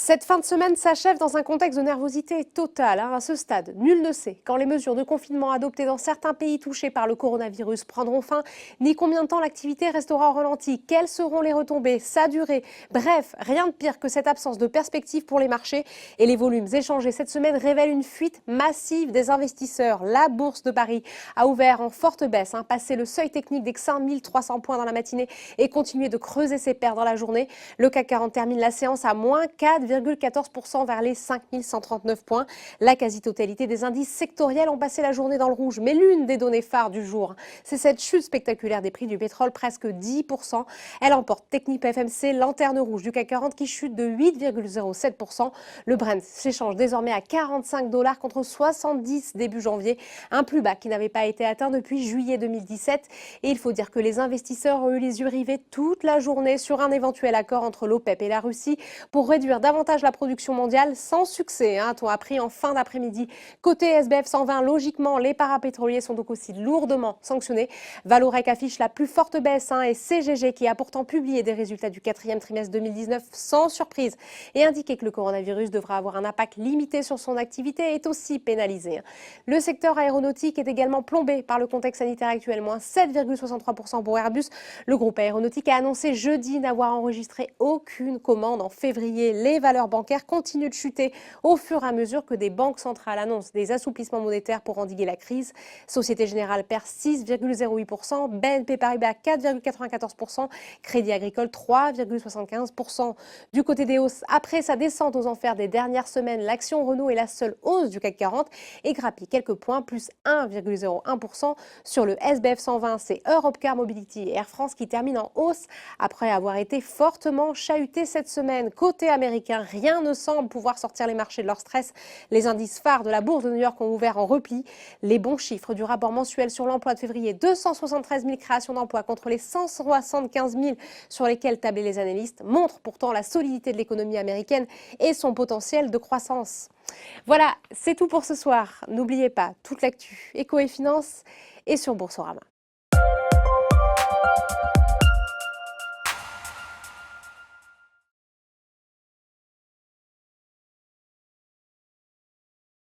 Cette fin de semaine s'achève dans un contexte de nervosité totale. À ce stade, nul ne sait quand les mesures de confinement adoptées dans certains pays touchés par le coronavirus prendront fin, ni combien de temps l'activité restera au ralenti, quelles seront les retombées, sa durée. Bref, rien de pire que cette absence de perspective pour les marchés. Et les volumes échangés cette semaine révèlent une fuite massive des investisseurs. La bourse de Paris a ouvert en forte baisse, passé le seuil technique des 5300 points dans la matinée et continué de creuser ses pertes dans la journée. Le CAC 40 termine la séance à moins 4,14% vers les 5139 points. La quasi-totalité des indices sectoriels ont passé la journée dans le rouge. Mais l'une des données phares du jour, c'est cette chute spectaculaire des prix du pétrole, presque 10%. Elle emporte Technip FMC, lanterne rouge du CAC 40 qui chute de 8,07%. Le Brent s'échange désormais à 45 $ contre 70 début janvier, un plus bas qui n'avait pas été atteint depuis juillet 2017. Et il faut dire que les investisseurs ont eu les yeux rivés toute la journée sur un éventuel accord entre l'OPEP et la Russie pour réduire davantage la production mondiale, sans succès, a-t-on appris en fin d'après-midi. Côté SBF 120, logiquement, les parapétroliers sont donc aussi lourdement sanctionnés. Valorec affiche la plus forte baisse et CGG, qui a pourtant publié des résultats du quatrième trimestre 2019 sans surprise et indiqué que le coronavirus devra avoir un impact limité sur son activité, est aussi pénalisé. Le secteur aéronautique est également plombé par le contexte sanitaire actuel, moins 7,63% pour Airbus. Le groupe aéronautique a annoncé jeudi n'avoir enregistré aucune commande en février. Les valeurs bancaires continuent de chuter au fur et à mesure que des banques centrales annoncent des assouplissements monétaires pour endiguer la crise. Société Générale perd 6,08%, BNP Paribas 4,94%, Crédit Agricole 3,75%. Du côté des hausses, après sa descente aux enfers des dernières semaines, l'action Renault est la seule hausse du CAC 40 et grappille quelques points, plus 1,01%. Sur le SBF 120, c'est Europcar Mobility et Air France qui terminent en hausse après avoir été fortement chahutés cette semaine. Côté américain, rien ne semble pouvoir sortir les marchés de leur stress. Les indices phares de la bourse de New York ont ouvert en repli. Les bons chiffres du rapport mensuel sur l'emploi de février, 273 000 créations d'emplois contre les 175 000 sur lesquels tablaient les analystes, montrent pourtant la solidité de l'économie américaine et son potentiel de croissance. Voilà, c'est tout pour ce soir. N'oubliez pas toute l'actu éco et finance et sur Boursorama.